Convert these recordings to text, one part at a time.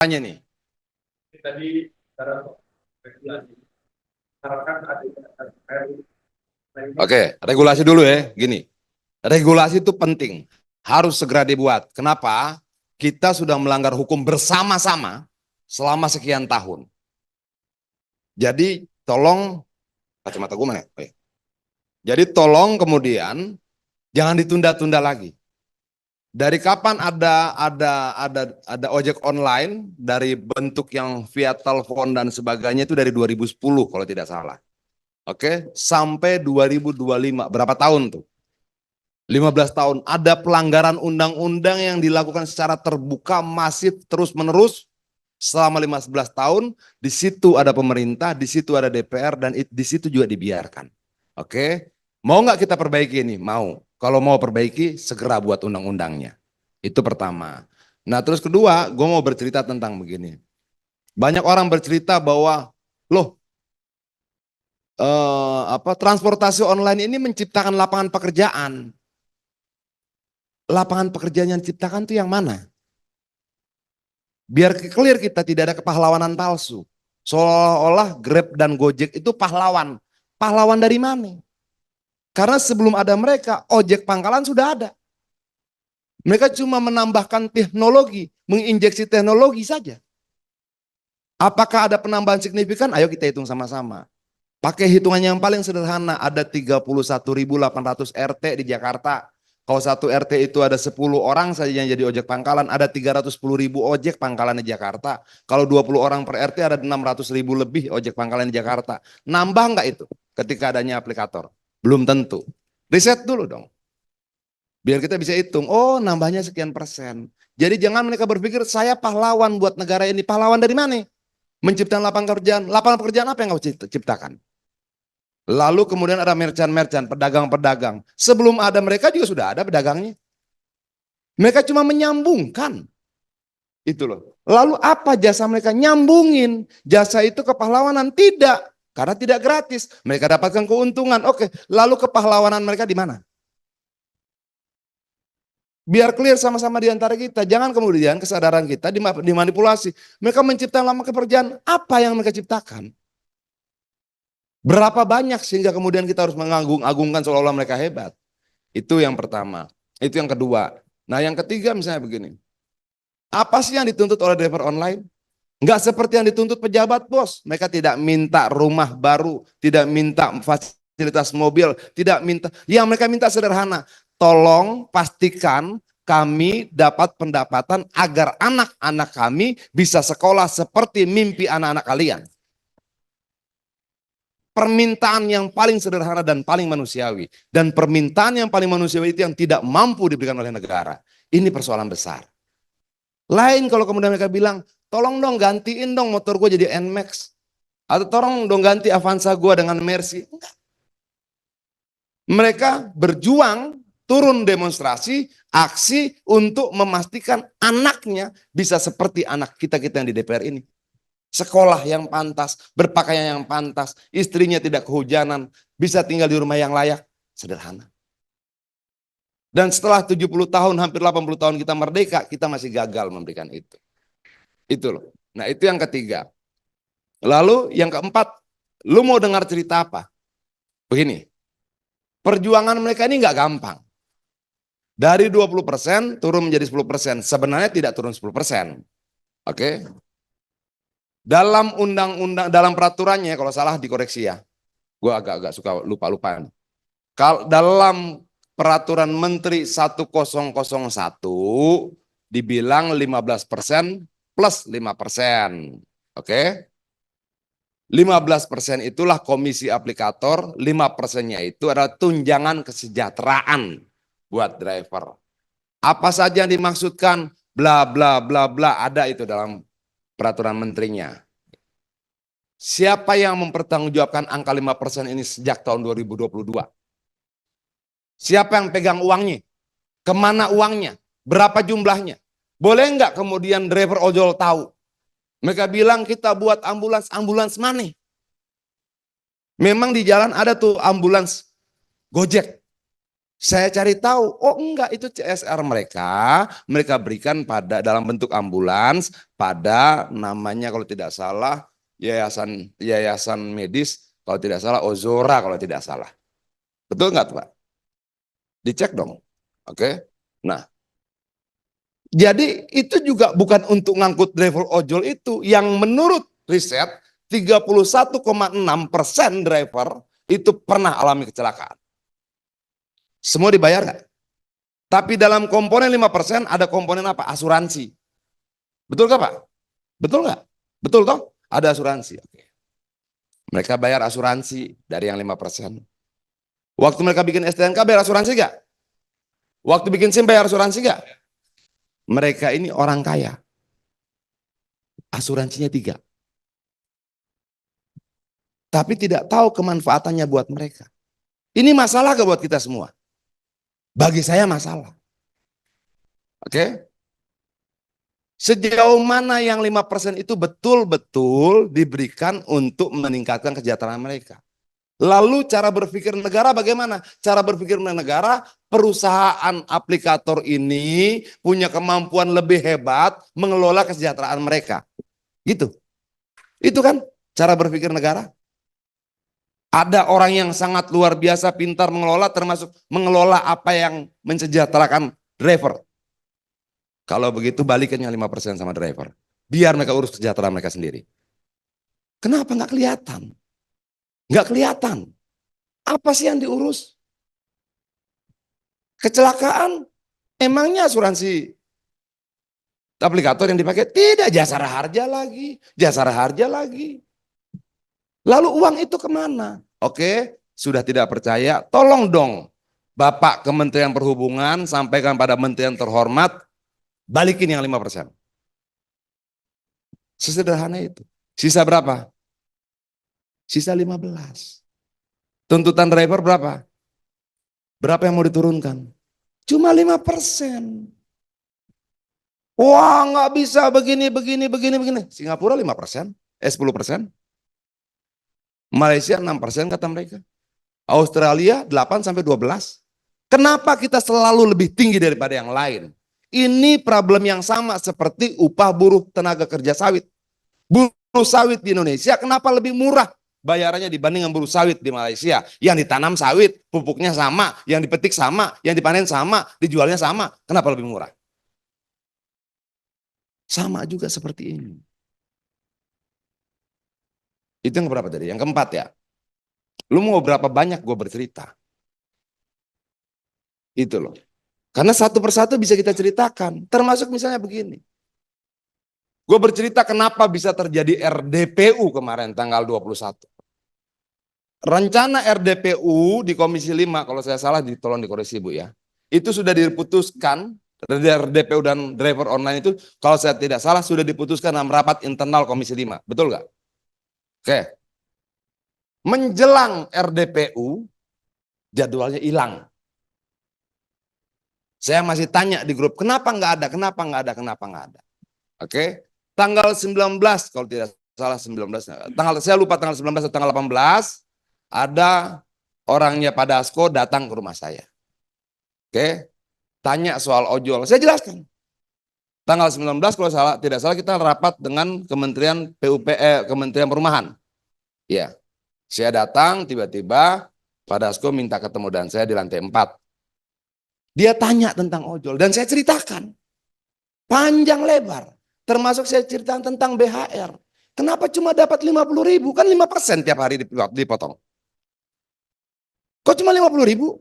Tanya nih. Tadi cara regulasi harapkan ada Oke, regulasi dulu ya. Gini, regulasi itu penting. Harus segera dibuat. Kenapa? Kita sudah melanggar hukum bersama-sama selama sekian tahun. Jadi tolong, kacamata gue mana? Oke. Jadi tolong kemudian jangan ditunda-tunda lagi. Dari kapan ada ojek online dari bentuk yang via telepon dan sebagainya itu dari 2010 kalau tidak salah. Oke, sampai 2025. Berapa tahun tuh? 15 tahun. Ada pelanggaran undang-undang yang dilakukan secara terbuka, masif, terus-menerus selama 15 tahun. Di situ ada pemerintah, di situ ada DPR, dan di situ juga dibiarkan. Oke, mau nggak kita perbaiki ini? Mau. Kalau mau perbaiki, segera buat undang-undangnya. Itu pertama. Nah, terus kedua, gue mau bercerita tentang begini. Banyak orang bercerita bahwa, loh, transportasi online ini menciptakan lapangan pekerjaan. Lapangan pekerjaan yang diciptakan itu yang mana? Biar clear kita tidak ada kepahlawanan palsu. Seolah-olah Grab dan Gojek itu pahlawan. Pahlawan dari mana? Karena sebelum ada mereka, ojek pangkalan sudah ada. Mereka cuma menambahkan teknologi, menginjeksi teknologi saja. Apakah ada penambahan signifikan? Ayo kita hitung sama-sama. Pakai hitungan yang paling sederhana, ada 31.800 RT di Jakarta. Kalau satu RT itu ada 10 orang saja yang jadi ojek pangkalan, ada 310.000 ojek pangkalan di Jakarta. Kalau 20 orang per RT ada 600.000 lebih ojek pangkalan di Jakarta. Nambah nggak itu ketika adanya aplikator? Belum tentu. Riset dulu dong. Biar kita bisa hitung, oh nambahnya sekian persen. Jadi jangan mereka berpikir saya pahlawan buat negara ini. Pahlawan dari mana? Menciptakan lapangan pekerjaan. Lapangan pekerjaan apa yang kau ciptakan? Lalu kemudian ada merchant-merchant, pedagang-pedagang. Sebelum ada mereka juga sudah ada pedagangnya. Mereka cuma menyambungkan. Itu loh. Lalu apa jasa mereka? Nyambungin. Jasa itu kepahlawanan? Tidak. Karena tidak gratis. Mereka dapatkan keuntungan. Oke, lalu kepahlawanan mereka di mana? Biar clear sama-sama di antara kita. Jangan kemudian kesadaran kita dimanipulasi. Mereka menciptakan lapangan pekerjaan. Apa yang mereka ciptakan? Berapa banyak sehingga kemudian kita harus mengagung-agungkan seolah-olah mereka hebat. Itu yang pertama. Itu yang kedua. Nah yang ketiga misalnya begini. Apa sih yang dituntut oleh driver online? Enggak seperti yang dituntut pejabat bos. Mereka tidak minta rumah baru, tidak minta fasilitas mobil, tidak minta. Yang mereka minta sederhana. Tolong pastikan kami dapat pendapatan agar anak-anak kami bisa sekolah seperti mimpi anak-anak kalian. Permintaan yang paling sederhana dan paling manusiawi. Dan permintaan yang paling manusiawi itu yang tidak mampu diberikan oleh negara. Ini persoalan besar. Lain kalau kemudian mereka bilang, tolong dong gantiin dong motor gue jadi NMAX. Atau tolong dong ganti Avanza gue dengan Mercy. Enggak. Mereka berjuang, turun demonstrasi, aksi untuk memastikan anaknya bisa seperti anak kita-kita yang di DPR ini. Sekolah yang pantas, berpakaian yang pantas, istrinya tidak kehujanan, bisa tinggal di rumah yang layak, sederhana. Dan setelah 70 tahun, hampir 80 tahun kita merdeka, kita masih gagal memberikan itu. Itu loh. Nah itu yang ketiga. Lalu yang keempat, lu mau dengar cerita apa? Begini, perjuangan mereka ini nggak gampang. Dari 20% turun menjadi 10%. Sebenarnya tidak turun 10%. Oke. Dalam undang-undang, dalam peraturannya, kalau salah dikoreksi ya. Gue agak-agak suka lupa-lupa. Kalau dalam peraturan Menteri 1001 dibilang 15% plus 5%. Oke. 15% itulah komisi aplikator, 5%-nya itu adalah tunjangan kesejahteraan buat driver. Apa saja yang dimaksudkan, bla bla bla bla, ada itu dalam peraturan menterinya. Siapa yang mempertanggungjawabkan angka 5% ini sejak tahun 2022? Siapa yang pegang uangnya? Kemana uangnya? Berapa jumlahnya? Boleh nggak kemudian driver ojol tahu? Mereka bilang kita buat ambulans, ambulans mana? Memang di jalan ada tuh ambulans Gojek. Saya cari tahu, oh enggak, itu CSR mereka berikan pada dalam bentuk ambulans pada namanya kalau tidak salah yayasan yayasan medis, kalau tidak salah Ozora kalau tidak salah. Betul nggak Pak? Dicek dong. Oke. Nah, jadi itu juga bukan untuk ngangkut driver ojol itu yang menurut riset 31,6% driver itu pernah alami kecelakaan. Semua dibayar nggak? Tapi dalam komponen 5% ada komponen apa? Asuransi. Betul nggak Pak? Betul nggak? Betul toh? Ada asuransi. Oke. Mereka bayar asuransi dari yang 5%. Waktu mereka bikin STNK bayar asuransi nggak? Waktu bikin SIM bayar asuransi nggak? Mereka ini orang kaya. Asuransinya 3. Tapi tidak tahu kemanfaatannya buat mereka. Ini masalah gak buat kita semua? Bagi saya masalah. Oke? Sejauh mana yang 5% itu betul-betul diberikan untuk meningkatkan kesejahteraan mereka. Lalu cara berpikir negara bagaimana? Cara berpikir negara, perusahaan aplikator ini punya kemampuan lebih hebat mengelola kesejahteraan mereka. Gitu. Itu kan cara berpikir negara. Ada orang yang sangat luar biasa pintar mengelola, termasuk mengelola apa yang mensejahterakan driver. Kalau begitu balikannya 5% sama driver. Biar mereka urus kesejahteraan mereka sendiri. Kenapa nggak kelihatan? Nggak kelihatan. Apa sih yang diurus? Kecelakaan, emangnya asuransi aplikator yang dipakai? Tidak, jasara harja lagi. Jasara harja lagi. Lalu uang itu kemana? Oke, sudah tidak percaya, tolong dong Bapak Kementerian Perhubungan sampaikan pada menteri yang terhormat, balikin yang 5%. Sesederhana itu. Sisa berapa? Sisa 15. Tuntutan driver berapa? Berapa yang mau diturunkan? Cuma 5%. Wah, nggak bisa begini. Singapura 5%, 10%. Malaysia 6% kata mereka. Australia 8 sampai 12. Kenapa kita selalu lebih tinggi daripada yang lain? Ini problem yang sama seperti upah buruh tenaga kerja sawit. Buruh sawit di Indonesia kenapa lebih murah bayarannya dibanding dengan buruh sawit di Malaysia? Yang ditanam sawit, pupuknya sama, yang dipetik sama, yang dipanen sama, dijualnya sama. Kenapa lebih murah? Sama juga seperti ini. Itu yang keberapa tadi? Yang keempat ya. Lu mau berapa banyak gue bercerita? Itu loh. Karena satu persatu bisa kita ceritakan. Termasuk misalnya begini. Gue bercerita kenapa bisa terjadi RDPU kemarin tanggal 21. Rencana RDPU di Komisi 5, kalau saya salah tolong dikoreksi Bu ya. Itu sudah diputuskan, RDPU dan driver online itu kalau saya tidak salah sudah diputuskan dalam rapat internal Komisi 5. Betul nggak? Oke. Menjelang RDPU, jadwalnya hilang. Saya masih tanya di grup, kenapa nggak ada, kenapa nggak ada, kenapa nggak ada. Oke. Tanggal 19, kalau tidak salah 19, saya lupa tanggal 19 atau tanggal 18, ada orangnya Pak Dasko datang ke rumah saya. Oke, tanya soal ojol, saya jelaskan. Tanggal 19 kalau tidak salah kita rapat dengan Kementerian Kementerian Perumahan. Ya, saya datang tiba-tiba Pak Dasko minta ketemu dan saya di lantai 4. Dia tanya tentang ojol dan saya ceritakan panjang lebar. Termasuk saya ceritakan tentang BHR. Kenapa cuma dapat 50.000? Kan 5% tiap hari dipotong. Kok cuma 50.000?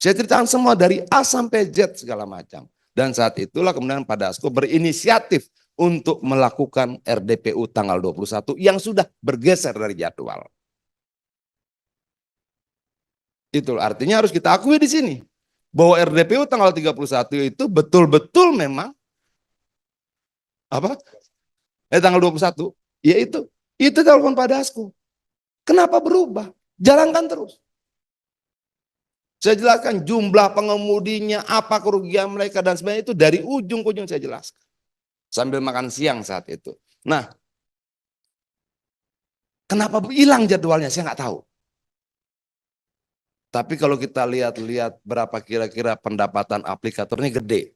Saya ceritakan semua dari A sampai Z segala macam. Dan saat itulah kemudian Pak Dasko berinisiatif untuk melakukan RDPU tanggal 21 yang sudah bergeser dari jadwal. Itu artinya harus kita akui di sini. Bahwa RDPU tanggal 31 itu betul-betul memang apa? Tanggal 21, ya itu telepon Pak Dasko. Kenapa berubah? Jalankan terus. Saya jelaskan jumlah pengemudinya, apa kerugian mereka dan sebagainya itu dari ujung ke ujung saya jelaskan. Sambil makan siang saat itu. Nah, kenapa hilang jadwalnya? Saya nggak tahu. Tapi kalau kita lihat-lihat berapa kira-kira pendapatan aplikatornya gede.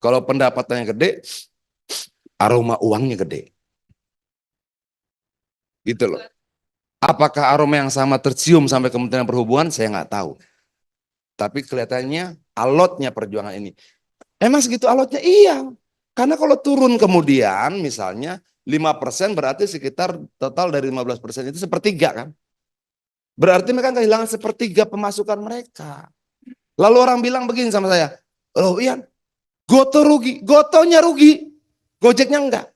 Kalau pendapatannya gede, aroma uangnya gede. Gitu loh. Apakah aroma yang sama tercium sampai Kementerian Perhubungan? Saya nggak tahu. Tapi kelihatannya alotnya perjuangan ini. Emang segitu alotnya? Iya. Karena kalau turun kemudian misalnya 5% berarti sekitar total dari 15% itu sepertiga kan. Berarti mereka kehilangan sepertiga pemasukan mereka. Lalu orang bilang begini sama saya, oh iya, Goto rugi, Gotonya rugi, Gojeknya enggak.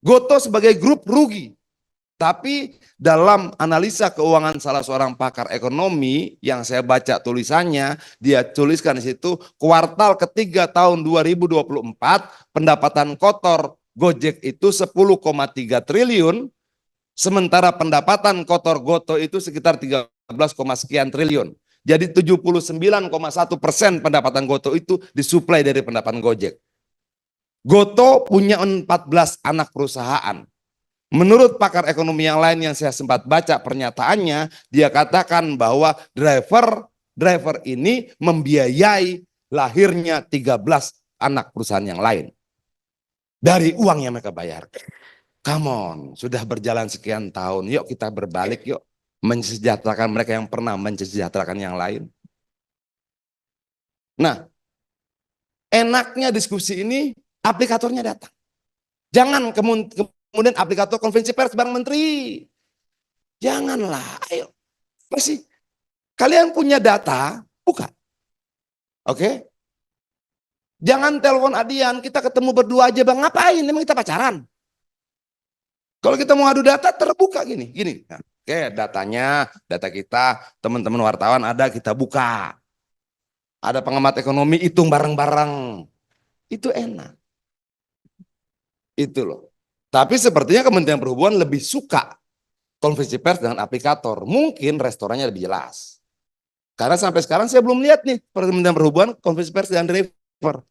Goto sebagai grup rugi. Tapi dalam analisa keuangan salah seorang pakar ekonomi yang saya baca tulisannya, dia tuliskan di situ kuartal ketiga tahun 2024 pendapatan kotor Gojek itu 10,3 triliun, sementara pendapatan kotor Goto itu sekitar 13, sekian triliun. Jadi 79,1% pendapatan Goto itu disuplai dari pendapatan Gojek. Goto punya 14 anak perusahaan. Menurut pakar ekonomi yang lain yang saya sempat baca pernyataannya, dia katakan bahwa driver ini membiayai lahirnya 13 anak perusahaan yang lain. Dari uang yang mereka bayar. Come on, sudah berjalan sekian tahun, yuk kita berbalik yuk. Mensejahterakan mereka yang pernah mensejahterakan yang lain. Nah, enaknya diskusi ini aplikatornya datang. Jangan kemudian aplikator konferensi pers bareng menteri. Janganlah, ayo. Masih kalian punya data, buka. Oke? Jangan telepon Adian, kita ketemu berdua aja bang, ngapain? Emang kita pacaran? Kalau kita mau adu data terbuka gini. Nah, oke, datanya, data kita, teman-teman wartawan ada, kita buka. Ada pengamat ekonomi, hitung bareng-bareng. Itu enak. Itu loh. Tapi sepertinya Kementerian Perhubungan lebih suka konferensi pers dengan aplikator. Mungkin restorannya lebih jelas. Karena sampai sekarang saya belum lihat nih Kementerian Perhubungan konferensi pers dengan driver.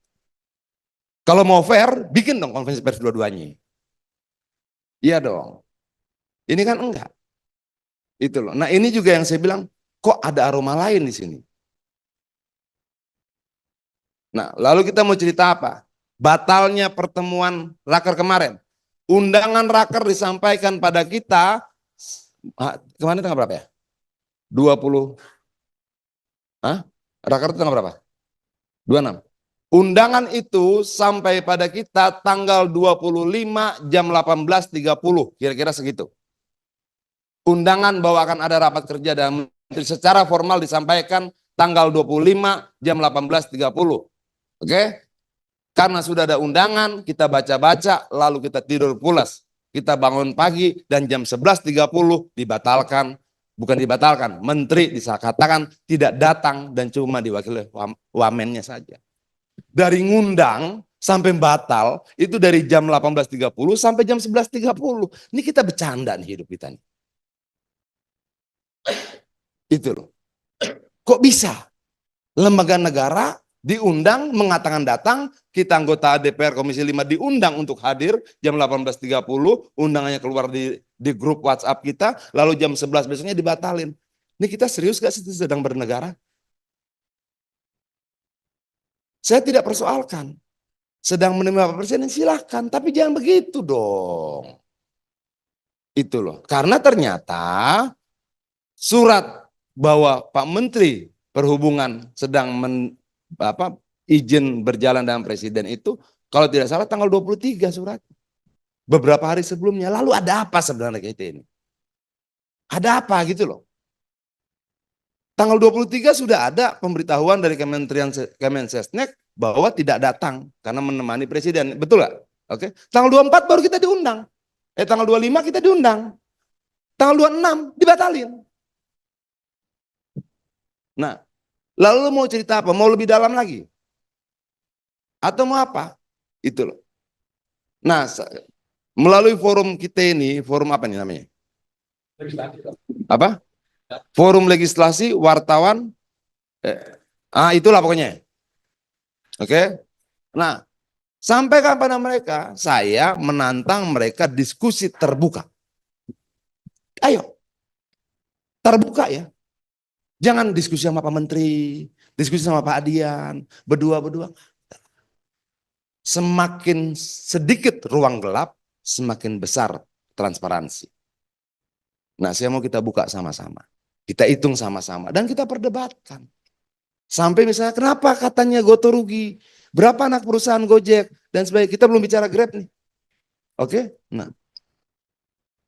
Kalau mau fair, bikin dong konferensi pers dua-duanya. Iya dong. Ini kan enggak. Itu loh. Nah ini juga yang saya bilang, kok ada aroma lain di sini. Nah lalu kita mau cerita apa? Batalnya pertemuan raker kemarin. Undangan raker disampaikan pada kita, kemarin tanggal berapa ya? 20, raker itu tanggal berapa? 26. Undangan itu sampai pada kita tanggal 25 jam 18.30, kira-kira segitu. Undangan bahwa akan ada rapat kerja dan menteri secara formal disampaikan tanggal 25 jam 18.30. Oke? Karena sudah ada undangan, kita baca-baca, lalu kita tidur pulas. Kita bangun pagi dan jam 11.30 dibatalkan. Bukan dibatalkan, menteri disakatakan tidak datang dan cuma diwakili wamennya saja. Dari ngundang sampai batal itu dari jam 18.30 sampai jam 11.30. Ini kita bercanda nih hidup kita nih. Itu loh. Kok bisa? Lembaga negara diundang mengatakan datang, kita anggota DPR Komisi 5 diundang untuk hadir jam 18.30, undangannya keluar di grup WhatsApp kita, lalu jam 11 besoknya dibatalin. Ini kita serius gak sih sedang bernegara? Saya tidak persoalkan. Sedang menerima Pak Presiden silahkan, tapi jangan begitu dong. Itu loh. Karena ternyata surat bahwa Pak Menteri Perhubungan sedang izin berjalan dengan Presiden itu kalau tidak salah tanggal 23 surat. Beberapa hari sebelumnya. Lalu ada apa sebenarnya kita ini? Ada apa gitu loh. Tanggal 23 sudah ada pemberitahuan dari Kemensesnek bahwa tidak datang karena menemani Presiden. Betul nggak? Oke. Tanggal 24 baru kita diundang. Tanggal 25 kita diundang. Tanggal 26 dibatalin. Nah, lalu mau cerita apa? Mau lebih dalam lagi? Atau mau apa? Itu loh. Nah, melalui forum kita ini, forum apa nih namanya? Apa? Forum legislasi, wartawan, itulah pokoknya. Oke? Nah, sampaikan pada mereka, saya menantang mereka diskusi terbuka. Ayo, terbuka ya. Jangan diskusi sama Pak Menteri, diskusi sama Pak Adian, berdua-berdua. Semakin sedikit ruang gelap, semakin besar transparansi. Nah, saya mau kita buka sama-sama. Kita hitung sama-sama dan kita perdebatkan. Sampai misalnya kenapa katanya Goto rugi? Berapa anak perusahaan Gojek dan sebagainya. Kita belum bicara Grab nih. Oke? Nah.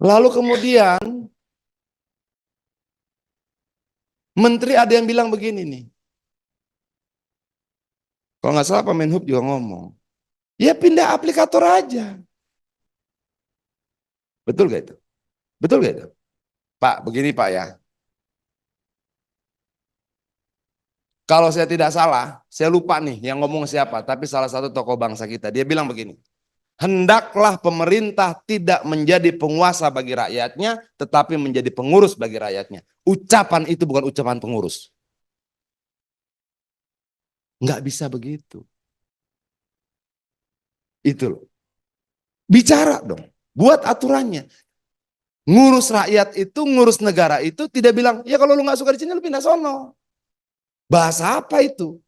Lalu kemudian menteri ada yang bilang begini nih. Kalau nggak salah Pak Menhub juga ngomong. Ya pindah aplikator aja. Betul gak itu? Betul gak itu? Pak, begini Pak ya. Kalau saya tidak salah, saya lupa nih yang ngomong siapa, tapi salah satu tokoh bangsa kita. Dia bilang begini, hendaklah pemerintah tidak menjadi penguasa bagi rakyatnya, tetapi menjadi pengurus bagi rakyatnya. Ucapan itu bukan ucapan pengurus. Nggak bisa begitu. Itu loh. Bicara dong, buat aturannya. Ngurus rakyat itu, ngurus negara itu tidak bilang, ya kalau lu nggak suka di sini lu pindah sono. Bahasa apa itu?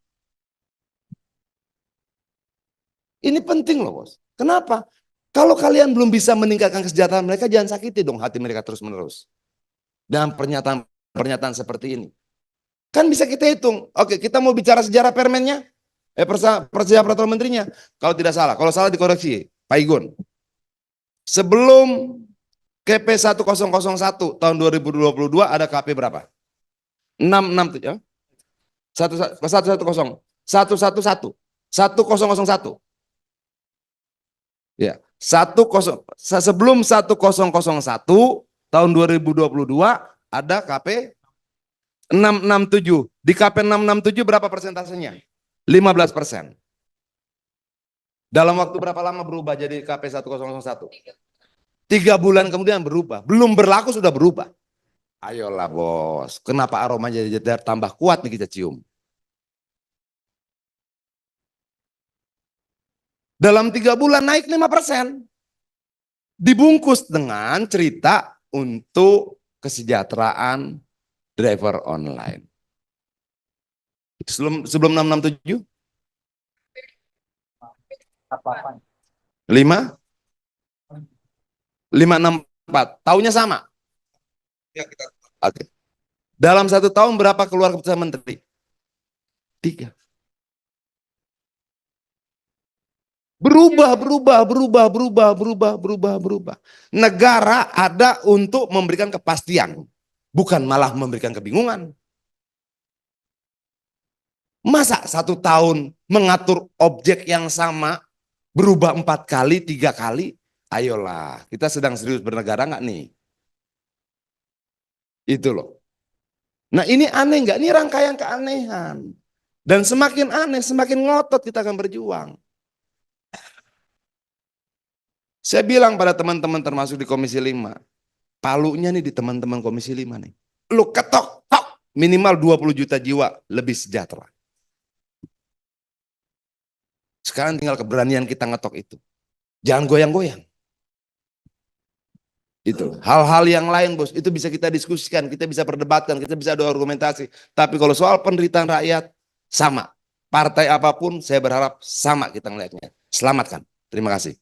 Ini penting loh bos. Kenapa? Kalau kalian belum bisa meningkatkan kesejahteraan mereka, jangan sakiti dong hati mereka terus-menerus. Dengan pernyataan-pernyataan seperti ini. Kan bisa kita hitung. Oke, kita mau bicara sejarah permennya. Sejarah peraturan menterinya. Kalau tidak salah. Kalau salah dikoreksi. Pak Igun. Sebelum KP 1001 tahun 2022 ada KP berapa? 667. 110. 111. 1001. Ya, sebelum 1001 tahun 2022 ada KP 667. Di KP 667 berapa persentasenya? 15%. Dalam waktu berapa lama berubah jadi KP 1001? 3 bulan kemudian berubah. Belum berlaku sudah berubah. Ayolah bos, kenapa aromanya jadi tambah kuat nih kita cium? Dalam 3 bulan naik 5%. Dibungkus dengan cerita untuk kesejahteraan driver online. Sebelum 667? 5? 564. Tahunnya sama? Oke. Dalam 1 tahun berapa keluar keputusan menteri? 3. Berubah. Negara ada untuk memberikan kepastian, bukan malah memberikan kebingungan. Masa 1 tahun mengatur objek yang sama berubah 4 kali, 3 kali? Ayolah, kita sedang serius bernegara nggak nih? Itu loh. Nah ini aneh nggak? Ini rangkaian keanehan. Dan semakin aneh, semakin ngotot kita akan berjuang. Saya bilang pada teman-teman termasuk di Komisi 5, palunya nih di teman-teman Komisi 5 nih. Lu ketok, tok, minimal 20 juta jiwa lebih sejahtera. Sekarang tinggal keberanian kita ngetok itu. Jangan goyang-goyang. Itu hal-hal yang lain bos, itu bisa kita diskusikan, kita bisa perdebatkan, kita bisa adu argumentasi. Tapi kalau soal penderitaan rakyat, sama. Partai apapun saya berharap sama kita melihatnya. Selamatkan. Terima kasih.